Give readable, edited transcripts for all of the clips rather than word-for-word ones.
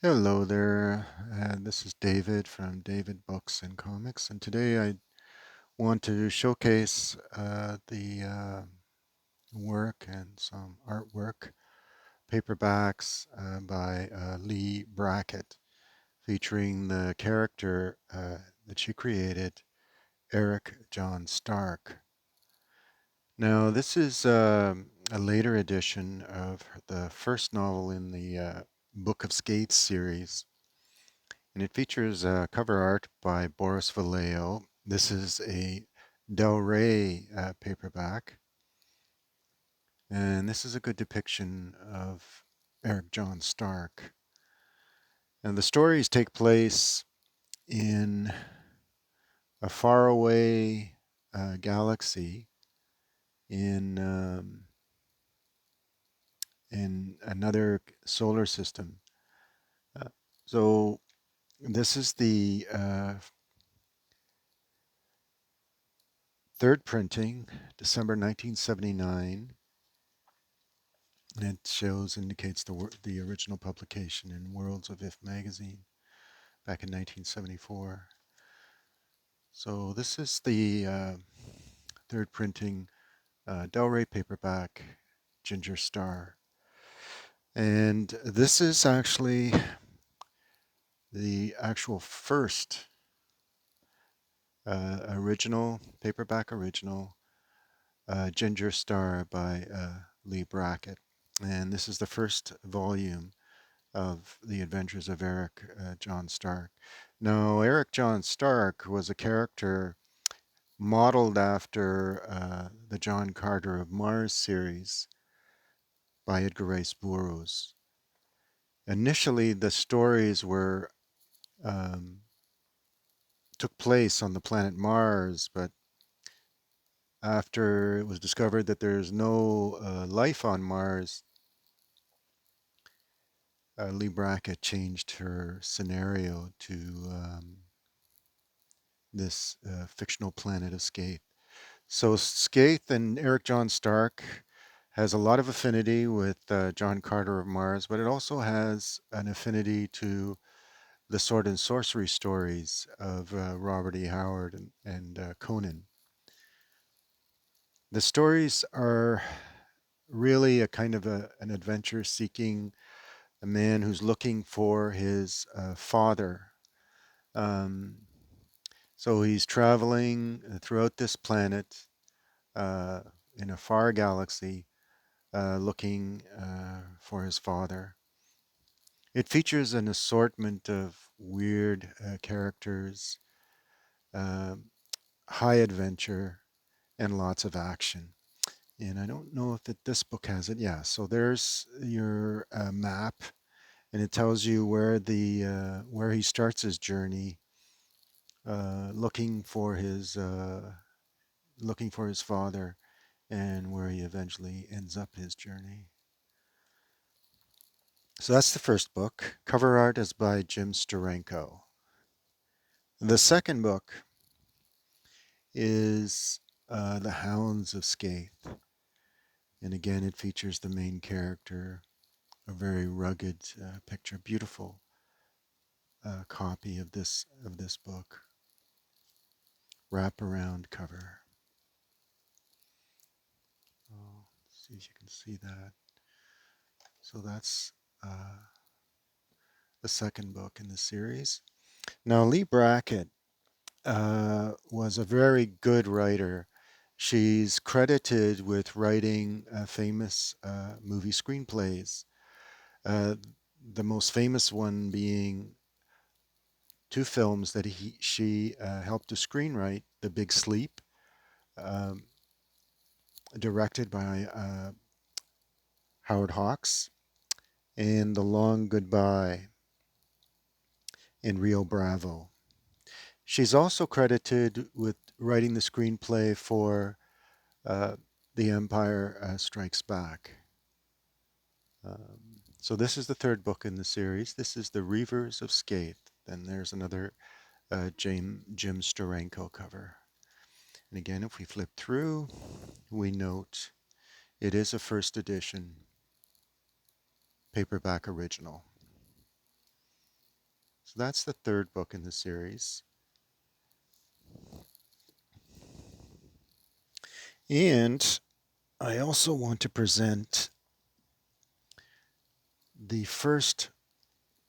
Hello there, this is David from David Books and Comics, and today I want to showcase the work and some artwork, paperbacks by Leigh Brackett, featuring the character that she created, Eric John Stark. Now, this is a later edition of the first novel in the Book of Skates series. And it features cover art by Boris Vallejo. This is a Del Rey paperback, and this is a good depiction of Eric John Stark. And the stories take place in a faraway galaxy in in another solar system. Uh, so this is the third printing, December 1979. And it indicates the original publication in Worlds of If magazine back in 1974. So this is the third printing Del Rey paperback, Ginger Star. And this is actually the actual first paperback original, Ginger Star by Leigh Brackett. And this is the first volume of the adventures of Eric John Stark. Now, Eric John Stark was a character modeled after the John Carter of Mars series by Edgar Rice Burroughs. Initially, the stories were um, took place on the planet Mars, but after it was discovered that there's no life on Mars, Leigh Brackett changed her scenario to this fictional planet of Skate. So Skaith and Eric John Stark has a lot of affinity with John Carter of Mars, but it also has an affinity to the sword and sorcery stories of Robert E. Howard and Conan. The stories are really a kind of an adventure seeking a man who's looking for his father. Um, so he's traveling throughout this planet uh, in a far galaxy looking for his father. It features an assortment of weird characters, um high adventure, and lots of action. And I don't know if this book has it. Yeah, so there's your map, and it tells you where he starts his journey, looking for his father, and where he eventually ends up his journey. So that's the first book. Cover art is by Jim Steranko. The second book is The Hounds of Skaith. And again, it features the main character, a very rugged picture, beautiful copy of this book. Wraparound cover. Oh, see if you can see that. So that's the second book in the series. Now, Leigh Brackett was a very good writer. She's credited with writing famous movie screenplays. Uh, the most famous one being two films that she helped to screenwrite: The Big Sleep, um, directed by Howard Hawks, and The Long Goodbye in Rio Bravo. She's also credited with writing the screenplay for uh, The Empire Strikes Back. So this is the third book in the series. This is The Reavers of Skaith. Then there's another Jim Steranko cover. And again, if we flip through, we note it is a first edition paperback original. So that's the third book in the series. And I also want to present the first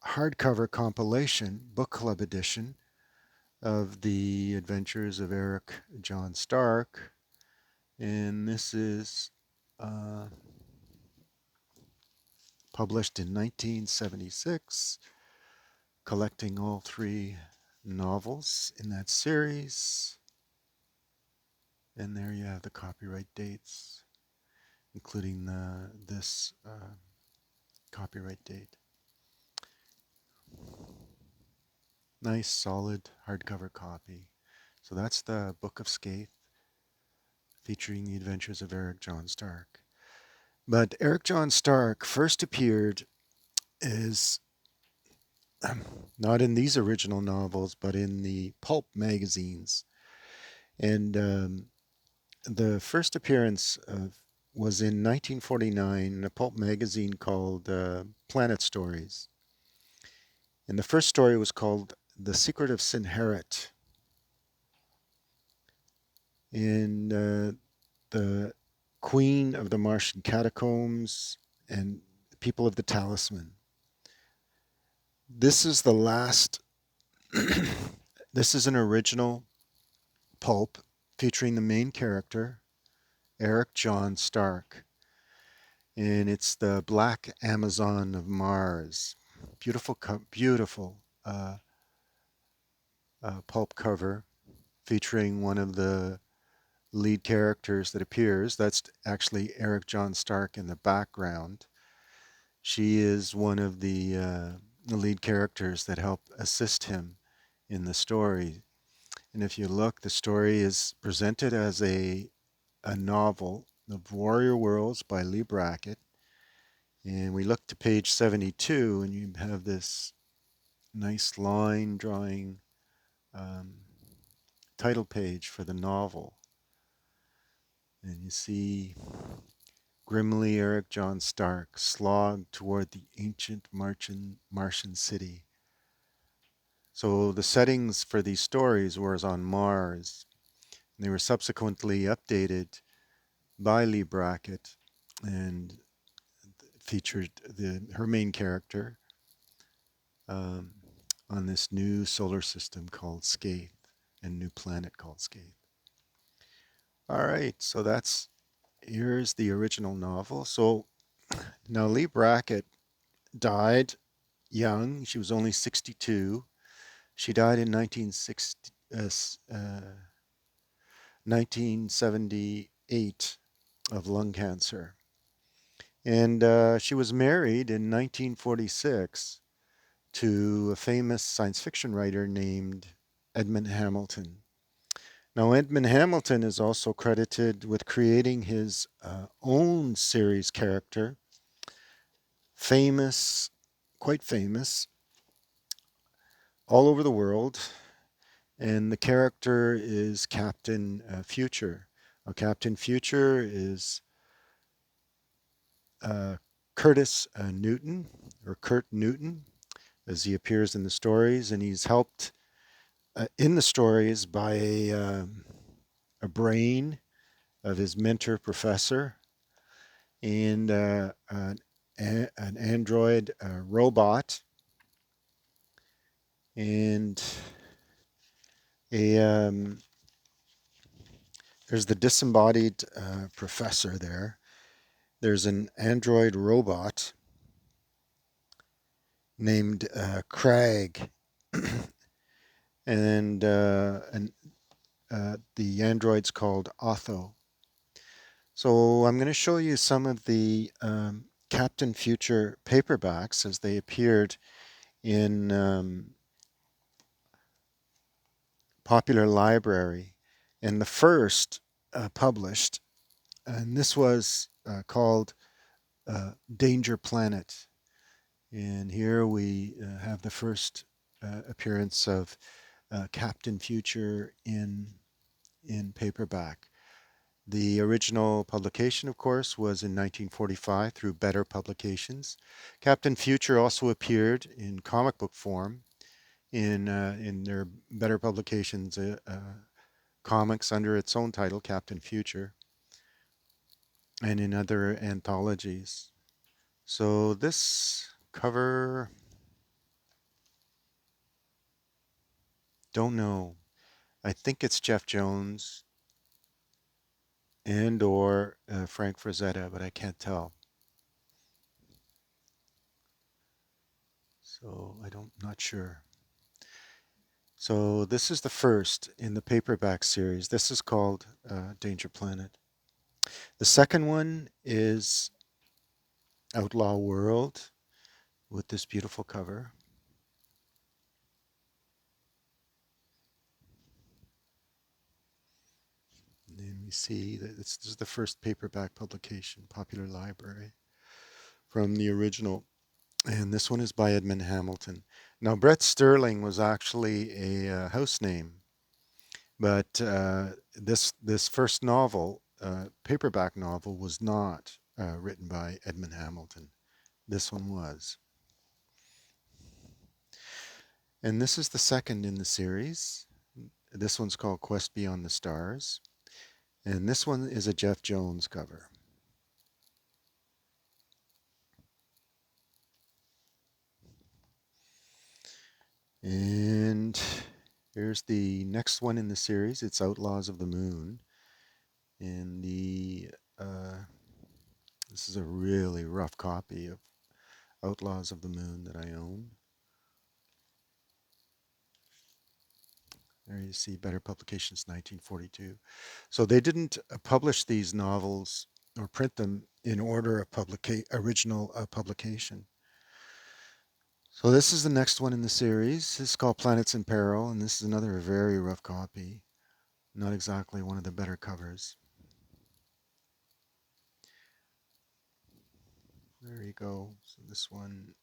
hardcover compilation, book club edition, of the Adventures of Eric John Stark. And this is uh, published in 1976, collecting all three novels in that series. And there you have the copyright dates, including this copyright date. Nice, solid hardcover copy. So that's the Book of Skaith, featuring the adventures of Eric John Stark. But Eric John Stark first appeared as not in these original novels, but in the pulp magazines. And the first appearance was in 1949 in a pulp magazine called Planet Stories. And the first story was called The Secret of Sinharet. And the Queen of the Martian Catacombs and People of the Talisman. This is the last, this is an original pulp featuring the main character, Eric John Stark. And it's the Black Amazon of Mars. Beautiful, beautiful pulp cover featuring one of the lead characters that appears. That's actually Eric John Stark in the background. She is one of the lead characters that help assist him in the story. And if you look, the story is presented as a novel, The Warrior Worlds by Leigh Brackett. And we look to page 72, and you have this nice line drawing title page for the novel. And you see grimly Eric John Stark slogged toward the ancient Martian city. So the settings for these stories were on Mars. And they were subsequently updated by Leigh Brackett and featured her main character on this new solar system called Skaith and new planet called Skaith. All right, so here's the original novel. So now Leigh Brackett died young. She was only 62. She died in 1978 of lung cancer. And she was married in 1946 to a famous science fiction writer named Edmond Hamilton. Now, Edmond Hamilton is also credited with creating his own series character, famous, quite famous, all over the world. And the character is Captain Future. Now, Captain Future is Curtis Newton, or Kurt Newton, as he appears in the stories, and he's helped in the stories by a brain of his mentor professor and an android robot and there's the disembodied professor there. There's an android robot named Craig and the android's called Otho. So I'm going to show you some of the Captain Future paperbacks as they appeared in Popular Library. And the first published, and this was called Danger Planet. And here we have the first appearance of Captain Future in paperback. The original publication, of course, was in 1945 through Better Publications. Captain Future also appeared in comic book form in their better publications comics under its own title, Captain Future, and in other anthologies. So this cover, don't know. I think it's Jeff Jones and or Frank Frazetta, but I can't tell. So I don't, not sure. So this is the first in the paperback series. This is called Danger Planet. The second one is Outlaw World with this beautiful cover. And we see that this is the first paperback publication, Popular Library, from the original. And this one is by Edmond Hamilton. Now, Brett Sterling was actually a house name, but this first novel, paperback novel, was not written by Edmond Hamilton. This one was. And this is the second in the series. This one's called Quest Beyond the Stars. And this one is a Jeff Jones cover. And here's the next one in the series. It's Outlaws of the Moon. And this is a really rough copy of Outlaws of the Moon that I own. There you see Better Publications 1942. So they didn't publish these novels or print them in order of original publication. So this is the next one in the series. This is called Planets in Peril, and this is another very rough copy. Not exactly one of the better covers. There you go. So this one,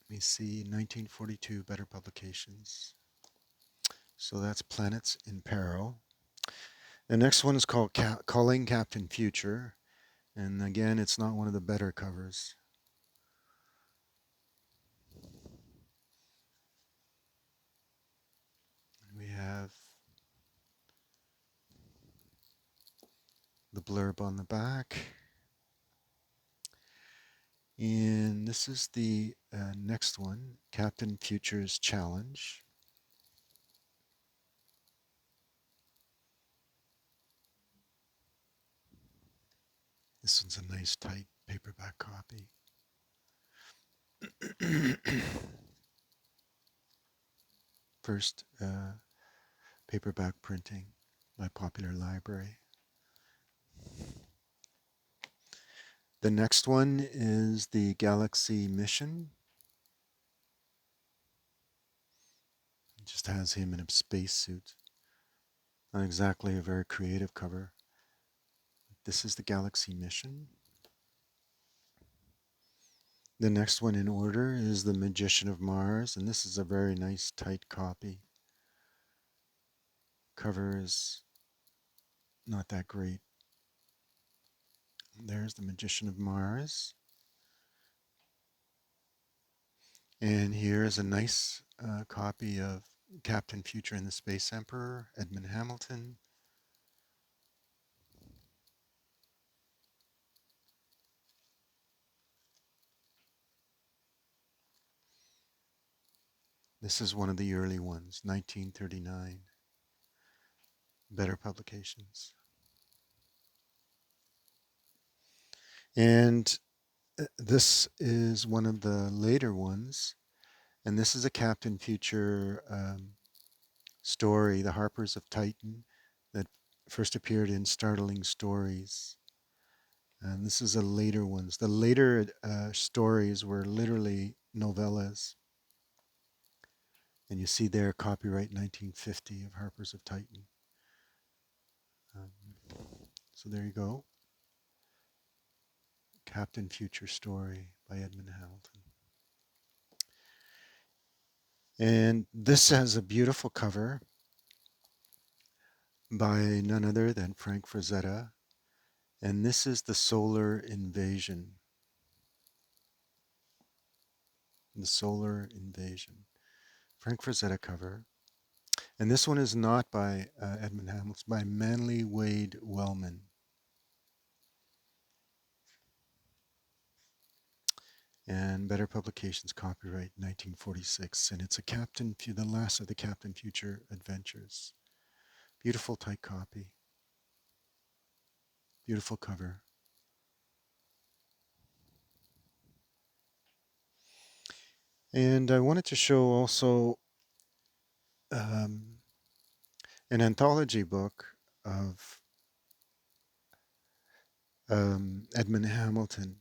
let me see, 1942 Better Publications. So that's Planets in Peril. The next one is called Calling Captain Future. And again, it's not one of the better covers. We have the blurb on the back. And this is the next one, Captain Future's Challenge. This one's a nice, tight paperback copy. First paperback printing by Popular Library. The next one is the Galaxy Mission. It just has him in a spacesuit. Not exactly a very creative cover. This is the Galaxy Mission. The next one in order is The Magician of Mars, and this is a very nice, tight copy. Cover is not that great. There's The Magician of Mars. And here is a nice copy of Captain Future and the Space Emperor, Edmond Hamilton. This is one of the early ones, 1939. Better Publications. And this is one of the later ones. And this is a Captain Future story, The Harpers of Titan, that first appeared in Startling Stories. And this is a later ones. The later stories were literally novellas. And you see there, copyright 1950 of Harpers of Titan. Um, so there you go. Captain Future Story by Edmond Hamilton. And this has a beautiful cover by none other than Frank Frazetta. And this is The Solar Invasion. The Solar Invasion. Frank Frazetta cover. And this one is not by Edmond Hamilton, it's by Manly Wade Wellman. And Better Publications, copyright 1946. And it's the last of the Captain Future adventures. Beautiful tight copy. Beautiful cover. And I wanted to show also um, an anthology book of Edmond Hamilton,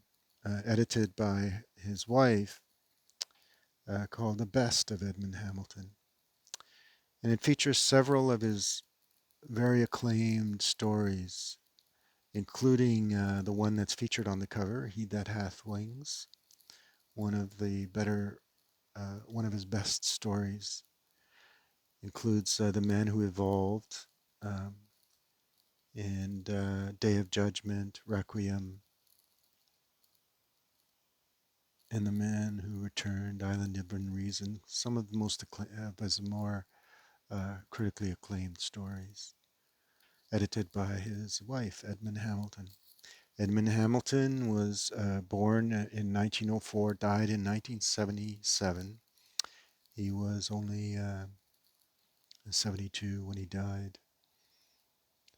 edited by his wife, called The Best of Edmond Hamilton. And it features several of his very acclaimed stories, including the one that's featured on the cover, He That Hath Wings, one of the better, one of his best stories. Includes The Man Who Evolved, um, and Day of Judgment, Requiem, and The Man Who Returned, Island of Unreason. Some of the most his more critically acclaimed stories, edited by his wife, Edmond Hamilton. Edmond Hamilton was born in 1904, died in 1977. He was only 72 when he died.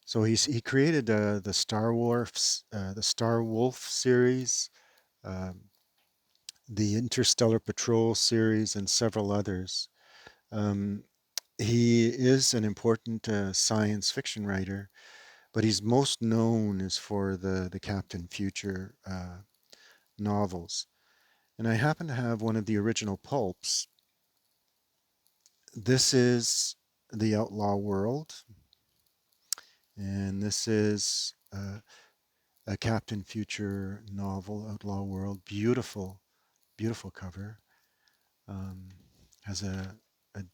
So he created the Star Wolf series, um, the Interstellar Patrol series, and several others. Um, he is an important science fiction writer, but he's most known is for the Captain Future novels. And I happen to have one of the original pulps. This is The Outlaw World, and this is a Captain Future novel, Outlaw World. Beautiful, beautiful cover. Um, has a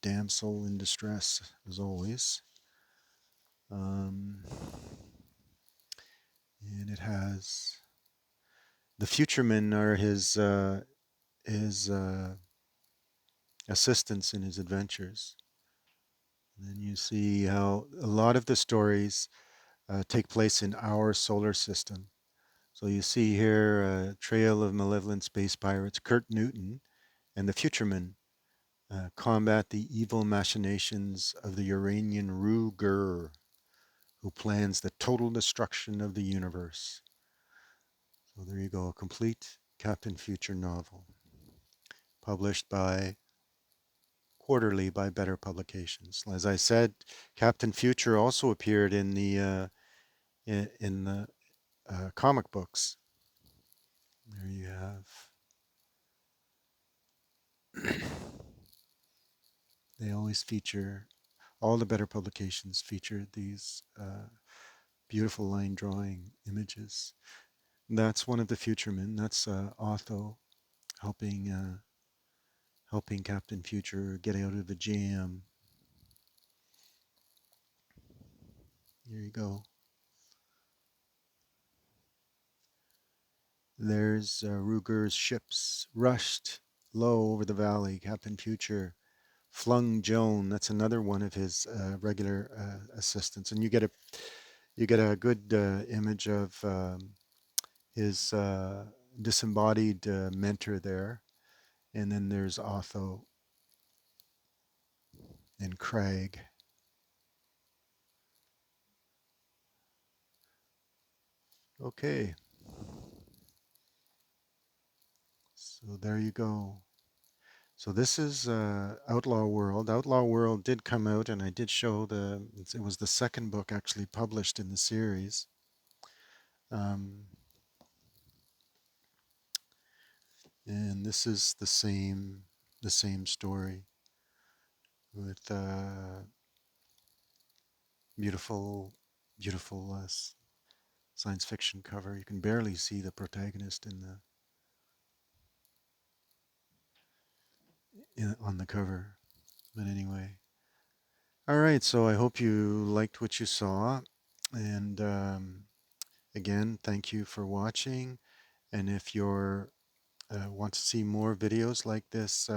damsel in distress, as always. Um, and it has the Futuremen are his assistants in his adventures. And then you see how a lot of the stories take place in our solar system. So you see here a trail of malevolent space pirates, Kurt Newton, and the Futuremen combat the evil machinations of the Uranian Ruger, who plans the total destruction of the universe. So there you go, a complete Captain Future novel, published by quarterly by Better Publications. As I said, Captain Future also appeared in the comic books. There you have. They always feature, all the Better Publications feature these beautiful line drawing images. That's one of the Futuremen. That's Otho helping helping Captain Future get out of a jam. Here you go. There's Ruger's ships rushed low over the valley. Captain Future flung Joan. That's another one of his regular assistants, and you get a good image of his disembodied mentor there. And then there's Otho and Craig. Okay, so there you go. So this is Outlaw World. Outlaw World did come out, and I did show it was the second book actually published in the series. Um, and this is the same story with beautiful, beautiful science fiction cover. You can barely see the protagonist on the cover. But anyway, all right. So I hope you liked what you saw, and again, thank you for watching. And if you're want to see more videos like this,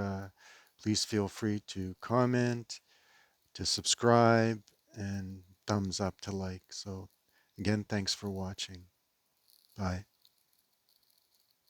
Please feel free to comment, to subscribe, and thumbs up to like. So again, thanks for watching. Bye.